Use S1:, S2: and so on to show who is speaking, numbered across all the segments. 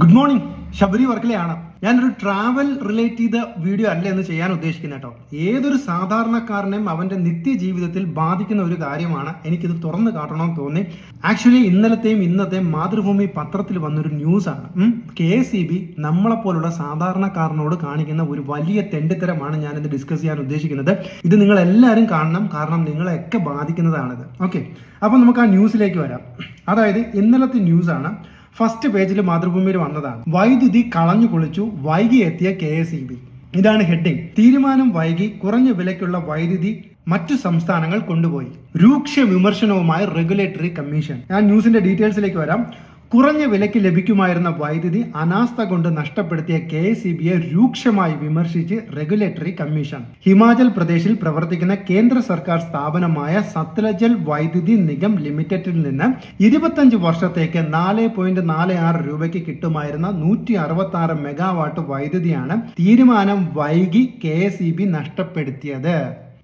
S1: Good morning. Sabari വർക്കലയാണ്. ഞാനൊരു travel relate ചെയ്ത video അല്ല എന്ന് ചെയ്യാൻ ഉദ്ദേശിക്കുന്നത് കേട്ടോ. ഏതൊരു സാധാരണക്കാരനെയും അവന്റെ നിത്യജീവിതത്തിൽ ബാധിക്കുന്ന ഒരു കാര്യമാണ്. എനിക്കിത് തുറന്നു കാട്ടണമെന്ന് തോന്നി. ആക്ച്വലി ഇന്നലത്തെയും ഇന്നത്തെയും മാതൃഭൂമി പത്രത്തിൽ വന്നൊരു ന്യൂസാണ്. KSEB നമ്മളെപ്പോലുള്ള സാധാരണക്കാരനോട് കാണിക്കുന്ന ഒരു വലിയ തെണ്ടിത്തരമാണ് ഞാനിത് ഡിസ്കസ് ചെയ്യാൻ ഉദ്ദേശിക്കുന്നത്. ഇത് നിങ്ങൾ എല്ലാവരും കാണണം, കാരണം നിങ്ങളെയൊക്കെ ബാധിക്കുന്നതാണിത്. ഓക്കെ, അപ്പൊ നമുക്ക് ആ ന്യൂസിലേക്ക് വരാം. അതായത് ഇന്നലത്തെ ന്യൂസാണ്. ഫസ്റ്റ് പേജിൽ മാതൃഭൂമിയിൽ വന്നതാണ്. വൈദ്യുതി കളഞ്ഞു കുളിച്ചു, വൈകി എത്തിയ KSEB. ഇതാണ് ഹെഡിങ്. തീരുമാനം വൈകി, കുറഞ്ഞ വിലയ്ക്കുള്ള വൈദ്യുതി മറ്റു സംസ്ഥാനങ്ങൾ കൊണ്ടുപോയി. രൂക്ഷ വിമർശനവുമായി റെഗുലേറ്ററി കമ്മീഷൻ. ഞാൻ ന്യൂസിന്റെ ഡീറ്റെയിൽസിലേക്ക് വരാം. കുറഞ്ഞ വിലയ്ക്ക് ലഭിക്കുമായിരുന്ന വൈദ്യുതി അനാസ്ഥ കൊണ്ട് നഷ്ടപ്പെടുത്തിയ KSEBയെ രൂക്ഷമായി വിമർശിച്ച് റെഗുലേറ്ററി കമ്മീഷൻ. ഹിമാചൽ പ്രദേശിൽ പ്രവർത്തിക്കുന്ന കേന്ദ്ര സർക്കാർ സ്ഥാപനമായ സത്ലജൽ വൈദ്യുതി നിഗം ലിമിറ്റഡിൽ നിന്ന് 25 വർഷത്തേക്ക് 4.46 രൂപയ്ക്ക് കിട്ടുമായിരുന്ന 166 മെഗാവാട്ട് വൈദ്യുതിയാണ് തീരുമാനം വൈകി KSEB നഷ്ടപ്പെടുത്തിയത്.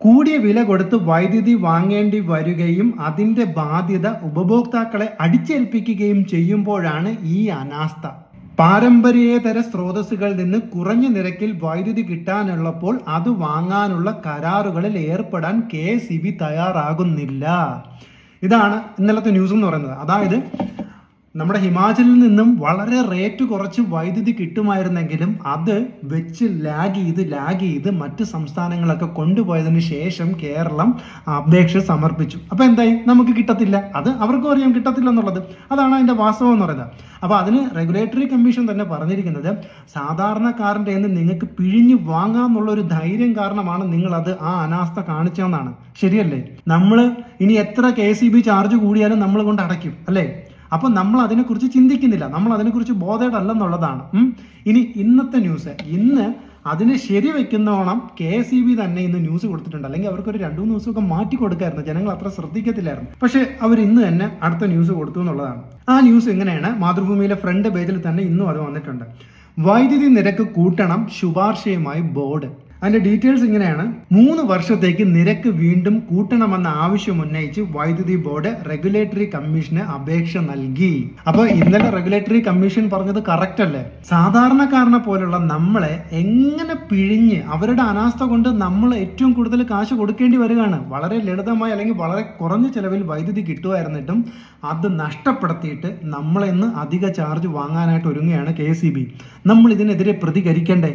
S1: കൂടിയ വില കൊടുത്ത് വൈദ്യുതി വാങ്ങേണ്ടി വരികയും അതിന്റെ ബാധ്യത ഉപഭോക്താക്കളെ അടിച്ചേൽപ്പിക്കുകയും ചെയ്യുമ്പോഴാണ് ഈ അനാസ്ഥ. പാരമ്പര്യേതര സ്രോതസ്സുകളിൽ നിന്ന് കുറഞ്ഞ നിരക്കിൽ വൈദ്യുതി കിട്ടാനുള്ളപ്പോൾ അത് വാങ്ങാനുള്ള കരാറുകളിൽ ഏർപ്പെടാൻ KSEB തയ്യാറാകുന്നില്ല. ഇതാണ് ഇന്നലത്തെ ന്യൂസ് എന്ന് പറയുന്നത്. അതായത് നമ്മുടെ ഹിമാചലിൽ നിന്നും വളരെ റേറ്റ് കുറച്ച് വൈദ്യുതി കിട്ടുമായിരുന്നെങ്കിലും അത് വെച്ച് ലാഗ് ചെയ്ത് മറ്റ് സംസ്ഥാനങ്ങളൊക്കെ കൊണ്ടുപോയതിനു ശേഷം കേരളം അപേക്ഷ സമർപ്പിച്ചു. അപ്പൊ എന്തായി? നമുക്ക് കിട്ടത്തില്ല. അത് അവർക്കും അറിയാം കിട്ടത്തില്ല എന്നുള്ളത്. അതാണ് അതിന്റെ വാസ്തവം എന്ന് പറയുന്നത്. അപ്പൊ അതിന് റെഗുലേറ്ററി കമ്മീഷൻ തന്നെ പറഞ്ഞിരിക്കുന്നത്, സാധാരണക്കാരൻ്റെ നിന്ന് നിങ്ങൾക്ക് പിഴിഞ്ഞു വാങ്ങാന്നുള്ള ഒരു ധൈര്യം കാരണമാണ് നിങ്ങൾ അത് ആ അനാസ്ഥ കാണിച്ചതെന്നാണ്. ശരിയല്ലേ? നമ്മൾ ഇനി എത്ര KSEB ചാർജ് കൂടിയാലും നമ്മൾ കൊണ്ട് അടയ്ക്കും, അല്ലേ? അപ്പൊ നമ്മൾ അതിനെക്കുറിച്ച് ചിന്തിക്കുന്നില്ല, നമ്മൾ അതിനെക്കുറിച്ച് ബോധേഡല്ലെന്നുള്ളതാണ്. ഇനി ഇന്നത്തെ ന്യൂസ്, ഇന്ന് അതിനെ ശരിവെക്കുന്നോണം KSEB തന്നെ ഇന്ന് ന്യൂസ് കൊടുത്തിട്ടുണ്ട്. അല്ലെങ്കിൽ അവർക്കൊരു 2-3 ദിവസമൊക്കെ മാറ്റി കൊടുക്കായിരുന്നു, ജനങ്ങൾ അത്ര ശ്രദ്ധിക്കത്തില്ലായിരുന്നു. പക്ഷെ അവർ ഇന്ന് തന്നെ അടുത്ത ന്യൂസ് കൊടുത്തു എന്നുള്ളതാണ്. ആ ന്യൂസ് എങ്ങനെയാണ്? മാതൃഭൂമിയിലെ ഫ്രണ്ട് പേജിൽ തന്നെ ഇന്നും അത് വന്നിട്ടുണ്ട്. വൈദ്യുതി നിരക്ക് കൂട്ടണം, ശുപാർശയുമായി ബോർഡ്. അതിന്റെ ഡീറ്റെയിൽസ് ഇങ്ങനെയാണ്. 3 വർഷത്തേക്ക് നിരക്ക് വീണ്ടും കൂട്ടണമെന്ന ആവശ്യം ഉന്നയിച്ച് വൈദ്യുതി ബോർഡ് റെഗുലേറ്ററി കമ്മീഷന് അപേക്ഷ നൽകി. അപ്പൊ ഇന്നലെ റെഗുലേറ്ററി കമ്മീഷൻ പറഞ്ഞത് കറക്റ്റ് അല്ലേ? സാധാരണക്കാരനെ പോലുള്ള നമ്മളെ എങ്ങനെ പിഴിഞ്ഞ്, അവരുടെ അനാസ്ഥ കൊണ്ട് നമ്മൾ ഏറ്റവും കൂടുതൽ കാശ് കൊടുക്കേണ്ടി വരികയാണ്. വളരെ ലളിതമായി അല്ലെങ്കിൽ വളരെ കുറഞ്ഞ ചെലവിൽ വൈദ്യുതി കിട്ടുമായിരുന്നിട്ടും അത് നഷ്ടപ്പെടുത്തിയിട്ട് നമ്മളിന്ന് അധിക ചാർജ് വാങ്ങാനായിട്ട് ഒരുങ്ങുകയാണ് KSEB. നമ്മൾ ഇതിനെതിരെ പ്രതികരിക്കണ്ടേ?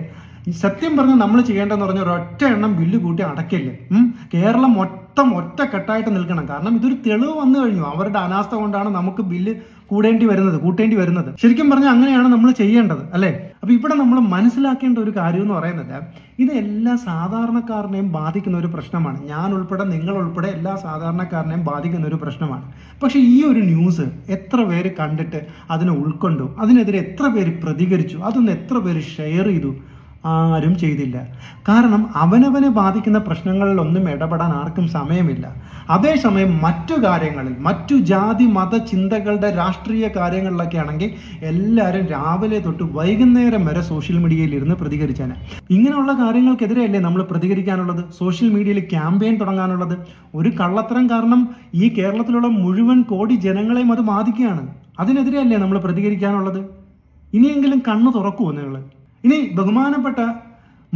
S1: സത്യം പറഞ്ഞാൽ നമ്മൾ ചെയ്യേണ്ടതെന്ന് പറഞ്ഞാൽ ഒരൊറ്റ എണ്ണം ബില്ല് കൂട്ടി അടയ്ക്കില്ലേ. കേരളം മൊത്തം ഒറ്റക്കെട്ടായിട്ട് നിൽക്കണം. കാരണം ഇതൊരു തെളിവ് വന്നു കഴിഞ്ഞു. അവരുടെ അനാസ്ഥ കൊണ്ടാണ് നമുക്ക് ബില്ല് കൂട്ടേണ്ടി വരുന്നത്. ശരിക്കും പറഞ്ഞാൽ അങ്ങനെയാണ് നമ്മൾ ചെയ്യേണ്ടത്, അല്ലേ? അപ്പൊ ഇവിടെ നമ്മൾ മനസ്സിലാക്കേണ്ട ഒരു കാര്യം എന്ന് പറയുന്നത്, ഇത് എല്ലാ സാധാരണക്കാരനെയും ബാധിക്കുന്ന ഒരു പ്രശ്നമാണ്. ഞാൻ ഉൾപ്പെടെ, നിങ്ങൾ ഉൾപ്പെടെ എല്ലാ സാധാരണക്കാരനെയും ബാധിക്കുന്ന ഒരു പ്രശ്നമാണ്. പക്ഷെ ഈ ഒരു ന്യൂസ് എത്ര പേര് കണ്ടിട്ട് അതിനെ ഉൾക്കൊണ്ടു? അതിനെതിരെ എത്ര പേര് പ്രതികരിച്ചു? അതൊന്ന് എത്ര പേര് ഷെയർ ചെയ്തു? ആരും ചെയ്തില്ല. കാരണം അവനവനെ ബാധിക്കുന്ന പ്രശ്നങ്ങളിലൊന്നും ഇടപെടാൻ ആർക്കും സമയമില്ല. അതേസമയം മറ്റു കാര്യങ്ങളിൽ, മറ്റു ജാതി മത ചിന്തകളുടെ രാഷ്ട്രീയ കാര്യങ്ങളിലൊക്കെ ആണെങ്കിൽ എല്ലാവരും രാവിലെ തൊട്ട് വൈകുന്നേരം വരെ സോഷ്യൽ മീഡിയയിൽ ഇരുന്ന് പ്രതികരിച്ചാണ്. ഇങ്ങനെയുള്ള കാര്യങ്ങൾക്കെതിരെയല്ലേ നമ്മൾ പ്രതികരിക്കാനുള്ളത്, സോഷ്യൽ മീഡിയയിൽ ക്യാമ്പയിൻ തുടങ്ങാനുള്ളത്? ഒരു കള്ളത്തരം കാരണം ഈ കേരളത്തിലുള്ള മുഴുവൻ കോടി ജനങ്ങളെയും അത് ബാധിക്കുകയാണ്. അതിനെതിരെയല്ലേ നമ്മൾ പ്രതികരിക്കാനുള്ളത്? ഇനിയെങ്കിലും കണ്ണു തുറക്കുമോ നിങ്ങൾ? ഇനി ബഹുമാനപ്പെട്ട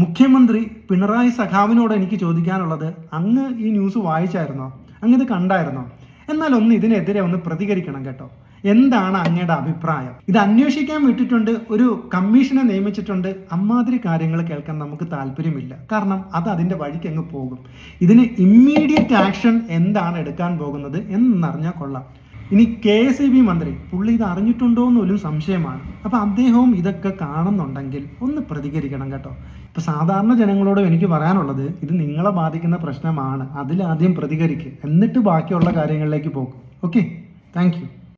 S1: മുഖ്യമന്ത്രി പിണറായി സഖാവിനോട് എനിക്ക് ചോദിക്കാനുള്ളത്, അങ്ങ് ഈ ന്യൂസ് വായിച്ചായിരുന്നോ? അങ്ങ് ഇത് കണ്ടായിരുന്നോ? എന്നാൽ ഒന്ന് ഇതിനെതിരെ ഒന്ന് പ്രതികരിക്കണം കേട്ടോ. എന്താണ് അങ്ങയുടെ അഭിപ്രായം? ഇത് അന്വേഷിക്കാൻ വിട്ടിട്ടുണ്ട്, ഒരു കമ്മീഷനെ നിയമിച്ചിട്ടുണ്ട്. അമ്മാതിരി കാര്യങ്ങൾ കേൾക്കാൻ നമുക്ക് താല്പര്യമില്ല. കാരണം അത് അതിന്റെ വഴിക്ക് അങ്ങ് പോകും. ഇതിന് ഇമ്മീഡിയറ്റ് ആക്ഷൻ എന്താണ് എടുക്കാൻ പോകുന്നത് എന്നറിഞ്ഞാൽ കൊള്ളാം. ഇനി KSEB മന്ത്രി, പുള്ളി ഇത് അറിഞ്ഞിട്ടുണ്ടോ എന്നുപോലും സംശയമാണ്. അപ്പൊ അദ്ദേഹവും ഇതൊക്കെ കാണുന്നുണ്ടെങ്കിൽ ഒന്ന് പ്രതികരിക്കണം കേട്ടോ. ഇപ്പൊ സാധാരണ ജനങ്ങളോടും എനിക്ക് പറയാനുള്ളത്, ഇത് നിങ്ങളെ ബാധിക്കുന്ന പ്രശ്നമാണ്. അതിലാദ്യം പ്രതികരിക്കുക, എന്നിട്ട് ബാക്കിയുള്ള കാര്യങ്ങളിലേക്ക് പോകും. Okay, thank you.